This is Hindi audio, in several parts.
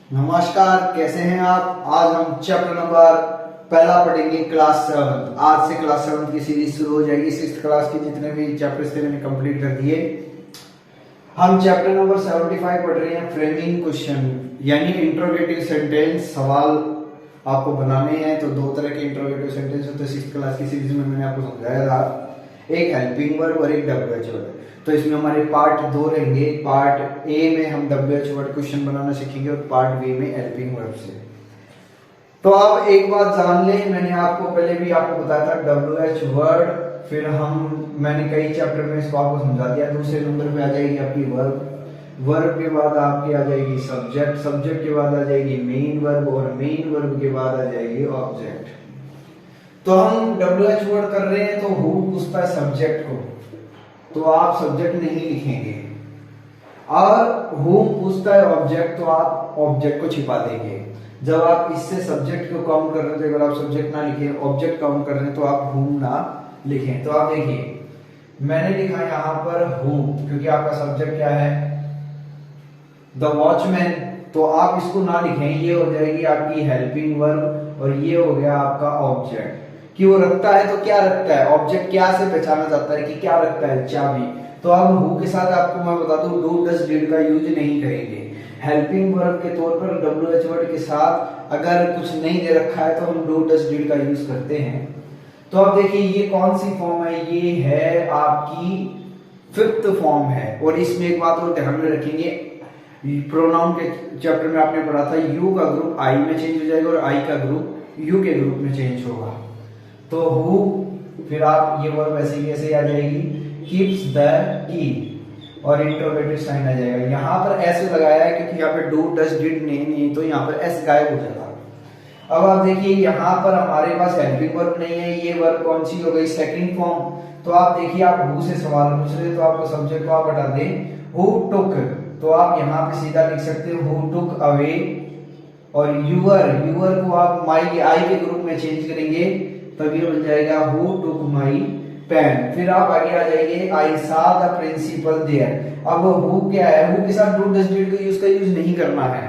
नमस्कार, कैसे हैं आप। आज हम चैप्टर नंबर पहला पढ़ेंगे, क्लास 7। आज से क्लास 7 की सीरीज शुरू हो जाएगी। 6th क्लास के जितने भी चैप्टर्स थे मैंने कंप्लीट कर दिए। हम चैप्टर नंबर 75 पढ़ रहे हैं, फ्रेमिंग क्वेश्चन, यानी इंट्रोगेटिव सेंटेंस। सवाल आपको बनाने हैं। तो दो तरह के इंट्रोगेटिव सेंटेंस होते हैं। 6th क्लास की सीरीज में मैंने आपको समझाया था, एक हेल्पिंग वर्ब और एक WH वर्ब। तो इसमें हमारे पार्ट 2 रहेंगे। पार्ट ए में हम WH वर्ड क्वेश्चन बनाना सीखेंगे और पार्ट बी में हेल्पिंग वर्ब से। तो आप एक बात जान लें, मैंने आपको पहले भी आपको बताया था WH वर्ड, फिर मैंने कई चैप्टर में इसको आपको समझा दिया। दूसरे नंबर पे आ जाएगी आपकी वर्ब, वर्ब के बाद आपकी आ जाएगी सब्जेक्ट, सब्जेक्ट के बाद आ जाएगी मेन वर्ब और मेन वर्ब के बाद आ जाएगी ऑब्जेक्ट। तो हम WH वर्ड कर रहे हैं तो हु पूछता है सब्जेक्ट को, तो आप सब्जेक्ट नहीं लिखेंगे। और हु पूछता है ऑब्जेक्ट, तो आप ऑब्जेक्ट को छिपा देंगे। जब आप इससे सब्जेक्ट को काउंट कर रहे थे, अगर आप सब्जेक्ट ना लिखे ऑब्जेक्ट काउंट कर रहे हैं, तो आप हुम ना लिखें। तो आप देखिए मैंने लिखा यहां पर हु, क्योंकि आपका सब्जेक्ट क्या है, द वॉचमैन। तो आप इसको ना लिखें, ये हो जाएगी आपकी हेल्पिंग वर्ब और ये हो गया आपका ऑब्जेक्ट। कि वो रखता है तो क्या रखता है, ऑब्जेक्ट क्या से पहचाना जाता है कि क्या रखता है, चाबी। तो अब हु के साथ आपको मैं बता दूं, डू डज डिड का यूज नहीं करेंगे। हेल्पिंग वर्ब के तौर पर WH वर्ड के साथ अगर कुछ नहीं दे रखा है तो हम डू डज डिड का यूज करते हैं। तो अब देखिए ये कौन सी फॉर्म है, ये है आपकी 5th फॉर्म है। और इसमें एक बात और ध्यान में रखेंगे, प्रोनाउन के चैप्टर में आपने पढ़ा था यू का ग्रुप आई में चेंज हो जाएगा और आई का ग्रुप यू के ग्रुप में चेंज होगा। तो हु, फिर आप ये वर्ब ऐसे ही ऐसे आ जाएगी, कीप्स द की और इंट्रोगेटिव साइन आ जाएगा। यहां पर ऐसे लगाया है क्योंकि यहाँ पे डू डज डिड नहीं, तो यहाँ पर एस गायब हो जाता। अब आप देखिए यहाँ पर हमारे पास हेल्पिंग वर्ब नहीं है, ये वर्ब कौन सी हो गई, सेकंड फॉर्म। तो आप देखिए, आप हु से सवाल पूछ रहे, तो आपको सब्जेक्ट को आप हटा दें, हु टुक, तो आप यहाँ पे सीधा लिख सकते हो हु टुक अवे। और यूअर को आप माई आई के ग्रुप में चेंज करेंगे, तभी बन जाएगा हु टुक माई पेन। फिर आप आगे आ जाएंगे, आई सा द प्रिंसिपल देयर। अब हु क्या है, हु के साथ डू डज डिड का यूज नहीं करना है।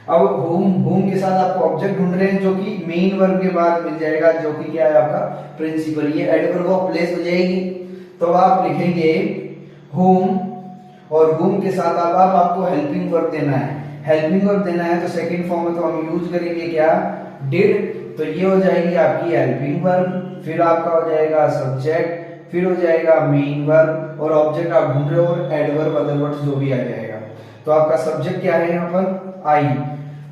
अब होम के साथ आपको ऑब्जेक्ट ढूंढ रहे हैं जो कि मेन वर्ब के बाद मिल जाएगा, जो कि क्या है आपका प्रिंसिपल। ये एडवर्ब ऑफ प्लेस हो जाएगी। तो आप लिखेंगे होम और होम के साथ अब आपको हेल्पिंग वर्ब देना है। हेल्पिंग वर्ब देना है तो सेकंड फॉर्म में तो हम यूज करेंगे क्या, डिड। तो ये हो जाएगी आपकी हेल्पिंग वर्ब, फिर आपका हो जाएगा सब्जेक्ट, फिर हो जाएगा मेन वर्ब और ऑब्जेक्ट आप ढूंढ रहे हो एडवर्ब अदरवर्ब जो भी आ जाएगा। तो आपका सब्जेक्ट क्या है यहाँ पर, आई।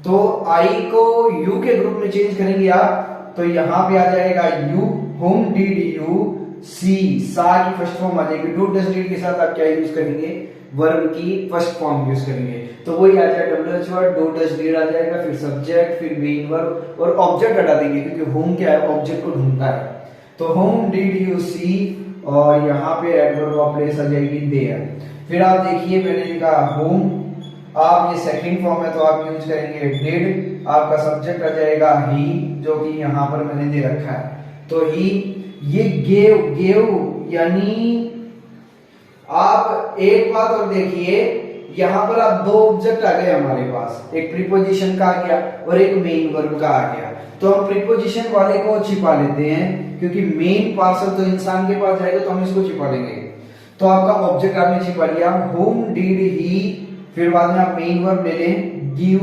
तो आई को यू के ग्रुप में चेंज करेंगे आप, तो यहाँ पे आ जाएगा you, home did you see, सा की फर्स्ट फॉर्म आ जाएगी। डू डज डिड के साथ आप क्या यूज करेंगे, वर्ब की फर्स्ट फॉर्म यूज करेंगे। तो वही आ जाएगा WH word, do does did आ जाएगा, फिर सब्जेक्ट, फिर मेन वर्ब और ऑब्जेक्ट हटा देंगे क्योंकि होम क्या है, ऑब्जेक्ट को ढूंढता है। तो होम डिड यू सी और यहाँ पे एडवर्ब ऑफ प्लेस आ जाएगी देयर। फिर आप देखिए मैंने लिखा होम, आप ये सेकंड फॉर्म है तो आप यूज करेंगे डिड। आपका सब्जेक्ट आ जाएगा ही, जो कि यहाँ पर मैंने दे रखा है। तो ही, ये गेव यानी आप एक बात और देखिए, यहां पर आप दो ऑब्जेक्ट आ गए हमारे पास, एक प्रीपोजिशन का आ गया और एक मेन वर्ब का आ गया। तो हम प्रीपोजिशन वाले को छिपा लेते हैं क्योंकि मेन पार्सल तो इंसान के पास जाएगा, तो हम इसको छिपा लेंगे। तो आपका ऑब्जेक्ट आपने छिपा लिया, होम डिड ही, फिर बाद में आप मेन वर्ब ले लें गिव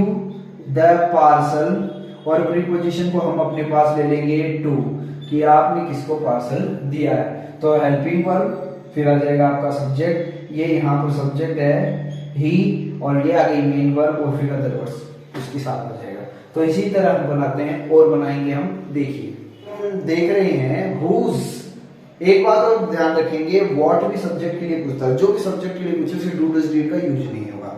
द पार्सल और प्रीपोजिशन को हम अपने पास ले लेंगे टू, कि आपने किसको पार्सल दिया है। तो हेल्पिंग वर्ब, फिर आ जाएगा आपका सब्जेक्ट, ये यहाँ पर सब्जेक्ट है ही और ये आ गई मेन वर्ब और फिर अदर वर्ड्स उसके साथ हो जाएगा। तो इसी तरह हम बनाते हैं और बनाएंगे हम। देखिए देख रहे हैं हुज, एक बात और ध्यान रखेंगे, व्हाट भी सब्जेक्ट के लिए पूछता है, जो भी सब्जेक्ट के लिए पूछे उसे डू डज डिड का यूज नहीं होगा।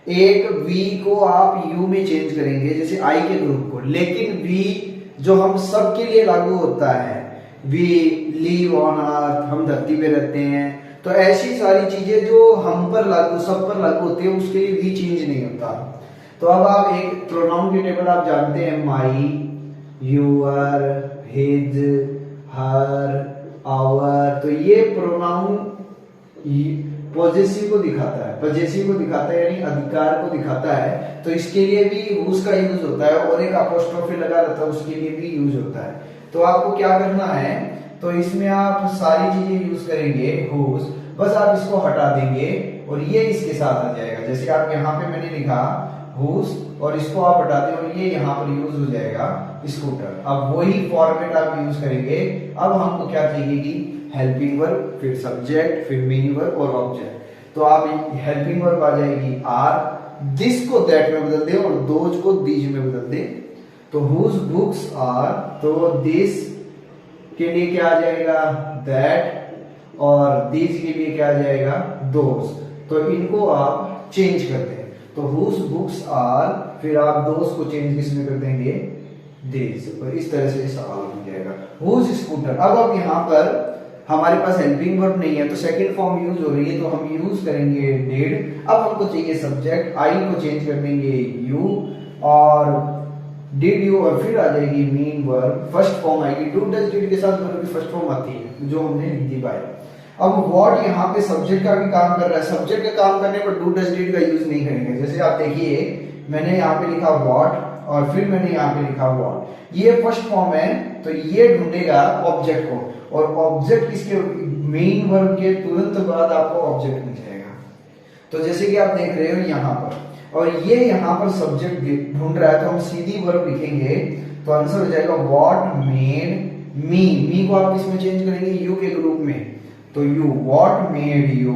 एक वी को आप यू में चेंज करेंगे जैसे आई के ग्रुप को, लेकिन वी जो हम सब के लिए लागू होता है, वी लिव ऑन अर्थ, हम धरती पे रहते हैं, तो ऐसी सारी चीजें जो हम पर लागू, सब पर लागू होती है, उसके लिए वी चेंज नहीं होता। तो अब आप एक प्रोनाउन की टेबल आप जानते हैं, माई, यूअर, हिज, हर, आवर। तो ये पॉजेसिव को दिखाता है, पॉजेसिव को दिखाता है यानी अधिकार को दिखाता है, तो इसके लिए भी whose का यूज होता है, और एक अपोस्ट्रोफी लगा रहता है उसके लिए भी यूज होता है। तो आपको क्या करना है, तो इसमें आप सारी चीजें यूज करेंगे whose, बस आप इसको हटा देंगे और ये इसके साथ आ जाएगा। जैसे आप यहाँ पे मैंने लिखा whose और इसको आप हटा दें और ये यहाँ पर यूज हो जाएगा स्कूटर। अब वही फॉर्मेट आप यूज करेंगे। अब हमको क्या चाहिए कि हेल्पिंग वर्ब, फिर सब्जेक्ट, फिर मेन वर्ब और ऑब्जेक्ट। तो आप हेल्पिंग वर्ब आ जाएगी आर, दिस को दैट में बदल दे और दोज को दीज में बदल दे। तो whose books are, तो दिस के लिए क्या आ जाएगा दैट, और दीज के लिए क्या आ जाएगा दोज। तो इनको आप चेंज करते हैं। तो whose books are, फिर आप दोज को चेंज किसमें कर देंगे दिस, और इस तरह से सवाल हो जाएगा। whose scooter। अब यहाँ पर हमारे पास हेल्पिंग वर्ब नहीं है तो सेकंड फॉर्म यूज हो रही है, तो हम यूज करेंगे डिड। अब हमको चाहिए सब्जेक्ट, आई को चेंज कर देंगे यू, और डिड यू, और फिर आ जाएगी मीन वर्ब, फर्स्ट फॉर्म आएगी। डू डज डिड के साथ वर्ब की फर्स्ट फॉर्म आती है जो हमने हिंदी पाई। अब व्हाट यहाँ पे सब्जेक्ट का भी काम कर रहा है, सब्जेक्ट का काम करने पर डू डज डिड का यूज नहीं करेंगे। जैसे आप देखिए मैंने यहाँ पे लिखा व्हाट और फिर मैंने यहाँ पे लिखा व्हाट, ये फर्स्ट फॉर्म है तो ये ढूंढेगा ऑब्जेक्ट को, और ऑब्जेक्ट इसके मेन वर्ब के तुरंत बाद आपको ऑब्जेक्ट मिल जाएगा। तो जैसे कि आप देख रहे हो यहाँ पर, और ये यहाँ पर सब्जेक्ट ढूंढ रहा है तो हम सीधी वर्ब लिखेंगे तो आंसर हो जाएगा व्हाट मेड मी। मी को आप किसमें चेंज करेंगे यू के ग्रुप में, तो you, what made you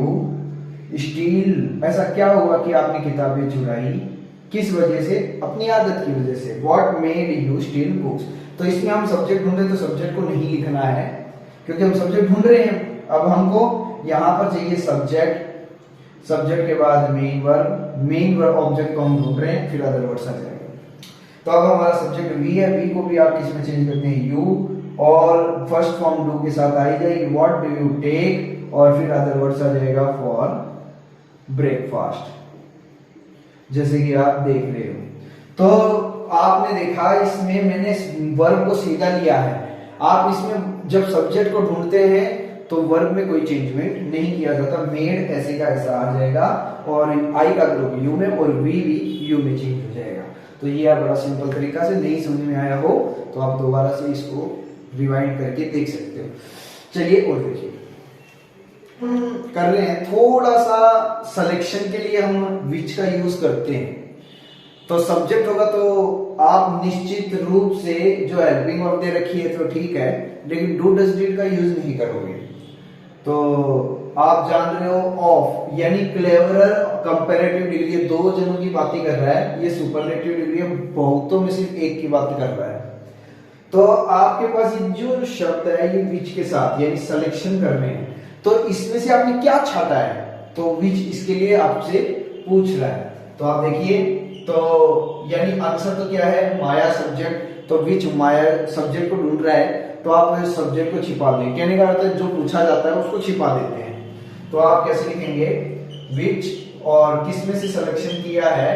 steel. ऐसा क्या हुआ कि आपने किताबें चुराई, किस वजह से, अपनी आदत की वजह से। What made you steel books. तो इसमें हम सब्जेक्ट ढूंढ रहे तो सब्जेक्ट को नहीं लिखना है क्योंकि हम सब्जेक्ट ढूंढ रहे हैं। अब हमको यहाँ पर चाहिए सब्जेक्ट, सब्जेक्ट के बाद मेन वर्ब ऑब्जेक्ट को हम ढूंढ रहे हैं, फिर अदर वर्ड्स आ जाएगा। तो अब हमारा सब्जेक्ट वी है, वी को भी आप किसमें चेंज करते हैं यू, और फर्स्ट फॉर्म डू के साथ आई जाएगी व्हाट डू यू टेक, और फिर अदर वर्ड्स आ जाएगा फॉर ब्रेकफास्ट, जैसे कि आप देख रहे हो। तो आपने देखा इसमें मैंने वर्ब को सीधा लिया है। आप इसमें जब सब्जेक्ट को ढूंढते हैं तो वर्ब में कोई चेंजमेंट नहीं किया जाता, मेड ऐसे का ऐसा आ जाएगा, और आई का ग्रुप यू में और वी भी यू में चेंज हो जाएगा। तो ये बड़ा सिंपल तरीका से, नहीं समझ में आया हो तो आप दोबारा से इसको रिवाइंड करके देख सकते हो। चलिए और देखिए कर रहे हैं थोड़ा सा सिलेक्शन के लिए हम विच का यूज करते हैं। तो सब्जेक्ट होगा तो आप निश्चित रूप से जो हेल्पिंग वर्ब दे रखी है तो ठीक है, लेकिन डू डज डिड का यूज नहीं करोगे। तो आप जान रहे हो ऑफ यानी क्लेवरर, कंपैरेटिव डिग्री, ये दो जनों की बातें कर रहा है, ये सुपरलेटिव डिग्री बहुतों में सिर्फ एक की बात कर रहा है। तो आपके पास ये जो शब्द है ये विच के साथ यानी सिलेक्शन कर रहे हैं, तो इसमें से आपने क्या छाटा है, तो विच इसके लिए आपसे पूछ रहा है। तो आप देखिए, तो यानी आंसर तो क्या है माया सब्जेक्ट, तो विच माया सब्जेक्ट को ढूंढ रहा है, तो आप सब्जेक्ट को छिपा दें। कहने का अर्थ है जो पूछा जाता है उसको छिपा देते हैं। तो आप कैसे लिखेंगे विच, और किस में से सिलेक्शन किया है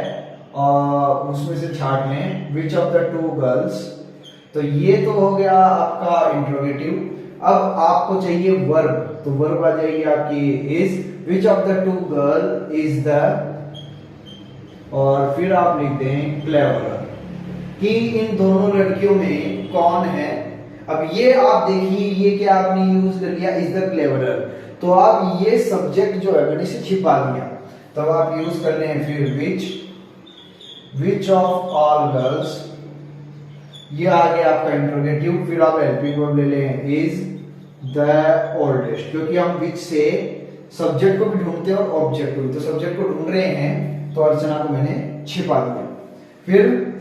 और उसमें से छाट लें which of the two girls. तो ये तो हो गया आपका इंट्रोगेटिव। अब आपको चाहिए वर्ब, तो वर्ब आ जाएगी आपकी is, which of the two girl is the, और फिर आप लिखते हैं क्लेवर, कि इन दोनों लड़कियों में कौन है। अब ये आप देखिए ये क्या आपने यूज कर लिया इज द क्लेवरर, तो आप ये सब्जेक्ट जो है मैंने से छिपा दिया। तब आप यूज कर रहे हैं फिर विच ऑफ ऑल गर्ल्स, ये आ गया आपका इंट्रोगेटिव। फिर आप हेल्पिंग वर्ब ले लें इज द ओल्डेस्ट, क्योंकि हम विच से सब्जेक्ट को भी ढूंढते हैं और ऑब्जेक्ट को भी, तो सब्जेक्ट को ढूंढ रहे हैं तो अर्चना को मैंने छिपा दिया। फिर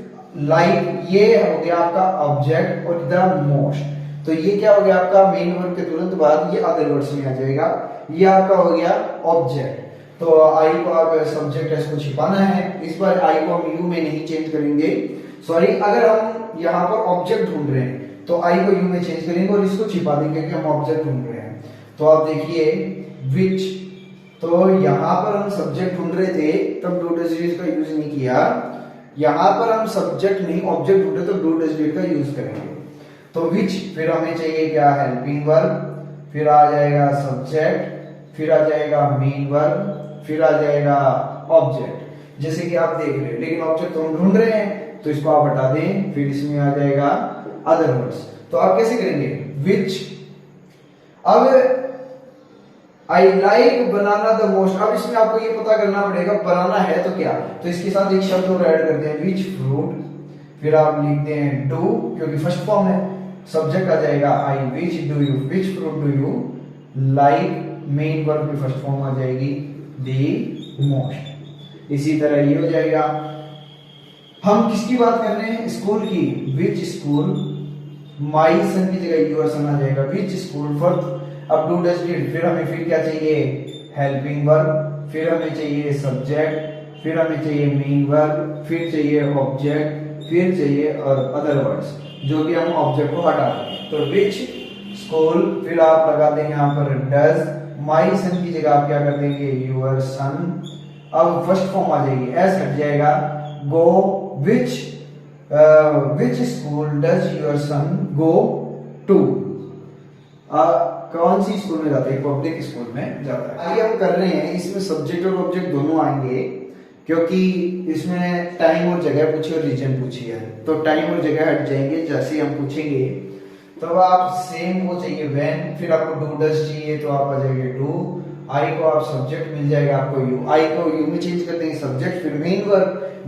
लाइक ये हो गया आपका ऑब्जेक्ट, और द मोस्ट, तो ये क्या हो गया आपका मेन वर्ब के तुरंत बाद ये अदर वर्ड्स में आ जाएगा, ये आपका हो गया ऑब्जेक्ट। तो आई को आप सब्जेक्ट है इसको छिपाना है, इस बार आई को हम यू में नहीं चेंज करेंगे, सॉरी, अगर हम यहाँ पर ऑब्जेक्ट ढूंढ रहे हैं तो आई को यू में चेंज करेंगे और इसको छिपा देंगे कि हम ऑब्जेक्ट ढूंढ रहे हैं। तो आप देखिए विच, तो यहाँ पर हम सब्जेक्ट ढूंढ रहे थे तब डू डज डिड का यूज नहीं किया, यहाँ पर हम सब्जेक्ट नहीं ऑब्जेक्ट ढूंढे तो डू डज डिड का यूज करेंगे। तो विच, फिर हमें चाहिए क्या हेल्पिंग वर्ब, फिर आ जाएगा सब्जेक्ट, फिर आ जाएगा मेन वर्ब, फिर आ जाएगा ऑब्जेक्ट, जैसे कि आप देख रहे हैं। लेकिन ऑब्जेक्ट तो हम ढूंढ रहे हैं, तो इसको आप हटा दें, फिर इसमें आ जाएगा अदर वर्ड्स। तो आप कैसे करेंगे, विच। अब I like banana the most. अब इसमें आपको ये पता करना पड़ेगा बनाना है तो क्या, तो इसके साथ एक शब्द और ऐड करते हैं, विच फ्रूट, फिर आप लिखते हैं डू, क्योंकि फर्स्ट फॉर्म है, सब्जेक्ट आ जाएगा I, which do you, which fruit do you like, main verb की फर्स्ट फॉर्म आ जाएगी द मोस्ट। इसी तरह ये हो जाएगा। हम किसकी बात कर रहे हैं, स्कूल की, विच स्कूल, माई सन की जगह यूर सन आ जाएगा, विच स्कूल फॉर। अब डू डज डिड, फिर हमें फिर क्या चाहिए, हेल्पिंग वर्ब, फिर हमें चाहिए सब्जेक्ट, फिर हमें चाहिए मेन वर्ब, फिर चाहिए ऑब्जेक्ट, फिर चाहिए और अदर वर्ड्स, जो कि हम ऑब्जेक्ट को हटा दें। तो विच स्कूल, फिर आप लगा देंगे यहाँ पर डज, माई सन की जगह आप क्या कर देंगे, यूर सन। अब फर्स्ट फॉर्म आ जाएगी, एस हट जाएगा, go, which school does your son go to. कौन सी स्कूल में जाता है, पब्लिक स्कूल में जाता है। आगे हम कर रहे हैं, इसमें सब्जेक्ट और ऑब्जेक्ट दोनों आएंगे, क्योंकि इसमें टाइम और जगह पूछी और रीजन पूछी है, तो टाइम और जगह हट जाएंगे। जैसे हम पूछेंगे तो आप सेम वो चाहिए व्हेन, फिर आपको डू डज चाहिए तो आप आ जाएंगे डू, आई को आप सब्जेक्ट मिल जाएगा आपको यू, आई को यू में चेंज कर देंगे सब्जेक्ट, फिर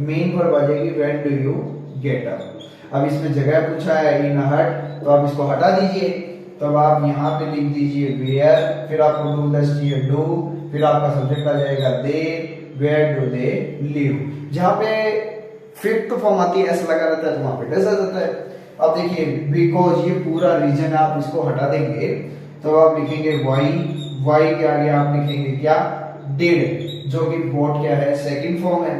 मेन वर्ब आ जाएगी when do you get up. अब इसमें जगह पूछा है इन हट, तो आप इसको हटा दीजिए, तब आप यहाँ पे लिख दीजिए वेयर, फिर आपको डू डज चाहिए डू, फिर आपका सब्जेक्ट आ जाएगा दे, वेयर डू दे लिव। जहाँ पे फिफ्थ फॉर्म आती है ऐसा लगा रहता है, तो वहां पे डज आ जाता है। अब देखिए बिकॉज ये पूरा रीजन आप इसको हटा देंगे, तो आप लिखेंगे वाई के आगे आप लिखेंगे क्या, डिड, जो कि बोट क्या है, सेकंड फॉर्म है।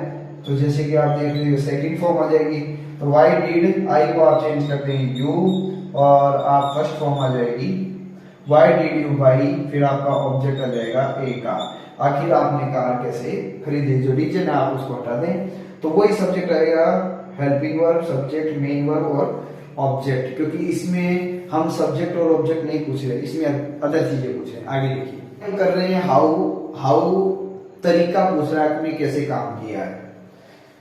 तो जैसे कि आप देख रहे हो सेकंड फॉर्म आ जाएगी, तो वाई डिड, आई को आप चेंज कर देंगे यू, और आप फर्स्ट फॉर्म आ जाएगी वाई डिड यू बाई, फिर आपका ऑब्जेक्ट आ जाएगा ए कार। आखिर आपने कार कैसे खरीदे, जो रीजन है आप उसको हटा दें, तो वही सब्जेक्ट रहेगा, helping verb, subject, main verb और ऑब्जेक्ट। क्योंकि इसमें हम सब्जेक्ट और ऑब्जेक्ट नहीं पूछ रहे, इसमें अदर चीजें पूछ रहे हैं। आगे देखिए हम कर रहे हैं हाउ तरीका पूछ रहा है आपने कैसे काम किया है।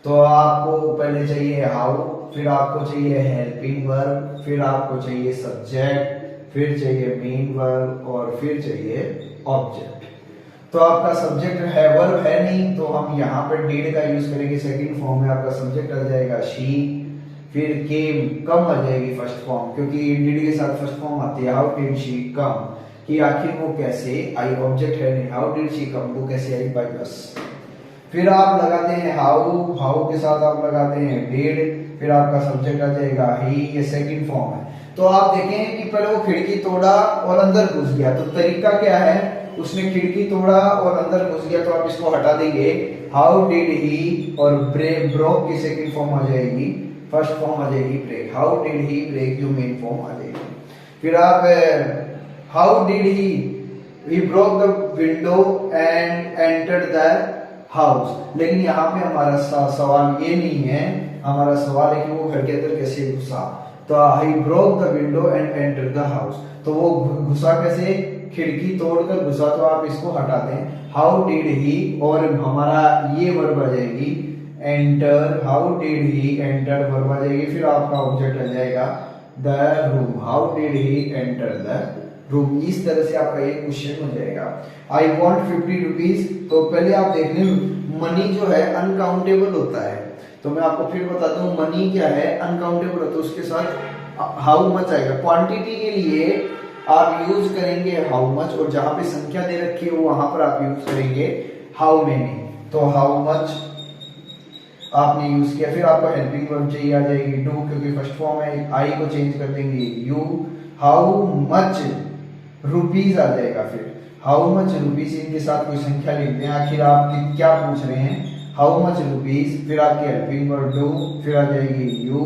तो आपको पहले चाहिए हाउ, फिर आपको चाहिए हेल्पिंग वर्ब, फिर आपको चाहिए सब्जेक्ट, फिर चाहिए मेन वर्ब और फिर चाहिए ऑब्जेक्ट। तो आपका सब्जेक्ट है, वर्ब है नहीं, तो हम यहाँ पर डिड का यूज करेंगे, सेकंड फॉर्म में आपका सब्जेक्ट आ जाएगा शी, फिर केम, कम आ जाएगी फर्स्ट फॉर्म, क्योंकि डिड के साथ फर्स्ट फॉर्म आती है, हाउ डिड शी कम, कि आखिर वो कैसे आई, ऑब्जेक्ट है नहीं, हाउ डिड शी कम, वो कैसे आई, बाय बस। फिर आप लगाते हैं हाउ के साथ आप लगाते हैं डिड, फिर आपका सब्जेक्ट आ जाएगा ही, ये सेकंड फॉर्म है। तो आप देखें कि पहले वो खिड़की तोड़ा और अंदर घुस गया, तो तरीका क्या है, उसने खिड़की तोड़ा और अंदर घुस गया, तो आप इसको हटा देंगे, हाउ डिड ही, और ब्रोक की सेकंड फॉर्म आ जाएगी, फर्स्ट फॉर्म आ जाएगी break, how did he break, जो मेन फॉर्म आ जाएगी। फिर आप how did he broke the window and entered the house. लेकिन यहाँ पे हमारा सवाल ये नहीं है, हमारा सवाल है कि वो घर के अंदर कैसे घुसा। तो ही broke the window and enter the house, तो वो घुसा कैसे, खिड़की तोड़कर घुसा, तो आप इसको हटा दें, हाउ डिड ही, और हमारा ये वर्ब आ जाएगी enter, how did he enter verb आ जाएगी, फिर आपका ऑब्जेक्ट आ जाएगा the room, how did he enter the room. इस तरह से आपका ये क्वेश्चन हो जाएगा। आई वॉन्ट 50 रुपीज, तो पहले आप देख लें मनी जो है अनकाउंटेबल होता है, तो मैं आपको फिर बताता हूँ मनी क्या है, अनकाउंटेबल होता है, उसके साथ हाउ मच आएगा। क्वांटिटी के लिए आप यूज करेंगे हाउ मच, और जहां पे संख्या दे रखी है वहां पर आप यूज करेंगे हाउ मेनी। तो हाउ मच आपने यूज किया, फिर आपको हेल्पिंग वर्ब चाहिए आ जाएगी डू, क्योंकि फर्स्ट फॉर्म है, आई को चेंज कर देंगे यू, हाउ मच रुपीज आ जाएगा, फिर हाउ मच रुपीज, इनके साथ कोई संख्या लिखते हैं, आखिर आप क्या पूछ रहे हैं, हाउ मच रुपीज, फिर आपकी हेल्पिंग वर्ब डू, फिर आ जाएगी यू,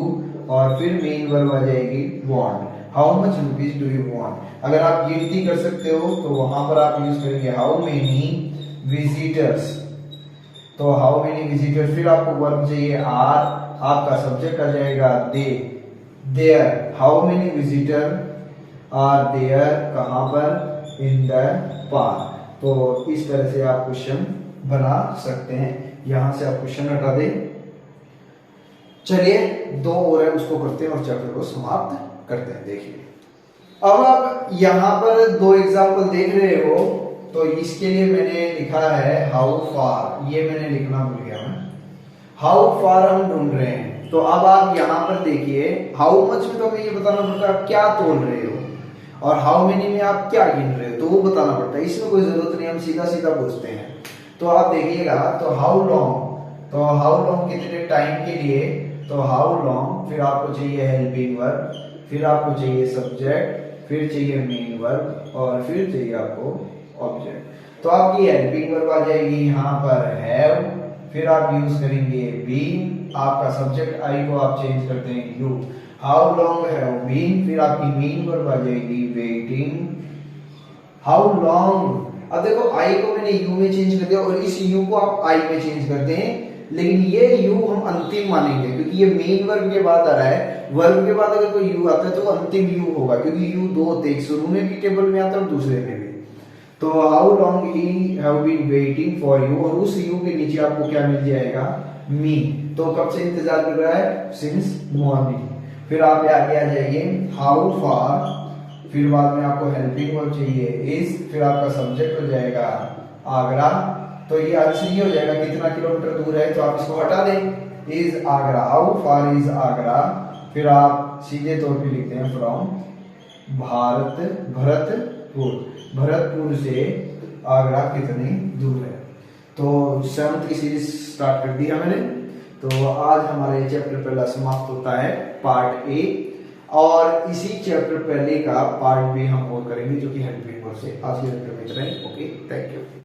और फिर मेन वर्ब आ जाएगी want, how much rupees do you want. अगर आप गिनती कर सकते हो तो वहां पर आप यूज करेंगे हाउ मेनी विजिटर्स, तो हाउ मेनी विजिटर्स, फिर आपको वर्ब चाहिए आर, आपका सब्जेक्ट आ जाएगा they, there, how many visitor are there, कहां पर, इन द पार्क, तो इस तरह से आप क्वेश्चन बना सकते हैं। यहां से आप क्वेश्चन हटा दें। चलिए 2 और है उसको करते हैं और चैप्टर को समाप्त करते हैं। देखिए अब आप यहां पर 2 एग्जाम्पल देख रहे हो, तो इसके लिए मैंने लिखा है हाउ फार, ये मैंने लिखना भूल गया मैं। हाउ फार हम ढूंढ रहे हैं, तो अब आप यहां पर देखिए हाउ मच में तो हमें ये बताना पड़ता है आप क्या तोल रहे हो, और हाउ मेनी में आप क्या गिन रहे हो, तो वो बताना पड़ता है। इसमें कोई जरूरत नहीं, हम सीधा सीधा पूछते हैं। तो आप देखिएगा, तो हाउ लॉन्ग कितने टाइम के लिए, तो हाउ लॉन्ग, फिर आपको चाहिए हेल्पिंग वर्ब, फिर आपको चाहिए सब्जेक्ट, फिर चाहिए मेन वर्ब, और फिर चाहिए आपको ऑब्जेक्ट। तो आपकी हेल्पिंग वर्ब आ जाएगी यहाँ पर हैव, फिर आप यूज करेंगे बीन, आपका सब्जेक्ट आई को आप चेंज करते हैं you. How long have been, फिर आपकी मेन वर्ब आ जाएगी वेटिंग। हाउ लॉन्ग, अब देखो आई को मैंने यू में चेंज कर दिया और इस यू को आप आई में चेंज करते हैं, लेकिन ये यू हम अंतिम मानेंगे क्योंकि ये मेन वर्ब के बाद आ रहा है। वर्ब के बाद अगर कोई यू आता है तो अंतिम यू होगा, क्योंकि यू 2 होते हैं, शुरू में भी टेबल में आता है और दूसरे में भी। तो how long he have been waiting for you, और उस यू के नीचे आपको क्या मिल जाएगा, मी। तो कब से इंतजार कर रहा है, सिंस मॉर्निंग। फिर आप आगे आ जाइए हाउ फार, फिर बाद में आपको हेल्पिंग वर्ब चाहिए इज, फिर आपका सब्जेक्ट हो जाएगा आगरा। तो ये आज से ये हो जाएगा कितना किलोमीटर दूर है, तो आप इसको हटा दें, is Agra, how far is Agra. फिर आप सीधे तौर पे लिखते हैं फ्रॉम भरतपुर से आगरा कितनी दूर है। तो 7th की सीरीज स्टार्ट कर दिया मैंने। तो आज हमारा ये चैप्टर पहला समाप्त होता है पार्ट ए, और इसी चैप्टर पहले का पार्ट बी हम और करेंगे जो कि हेल्पिंग वर्ब से। आज के चैप्टर में इतना ही। Okay, thank you.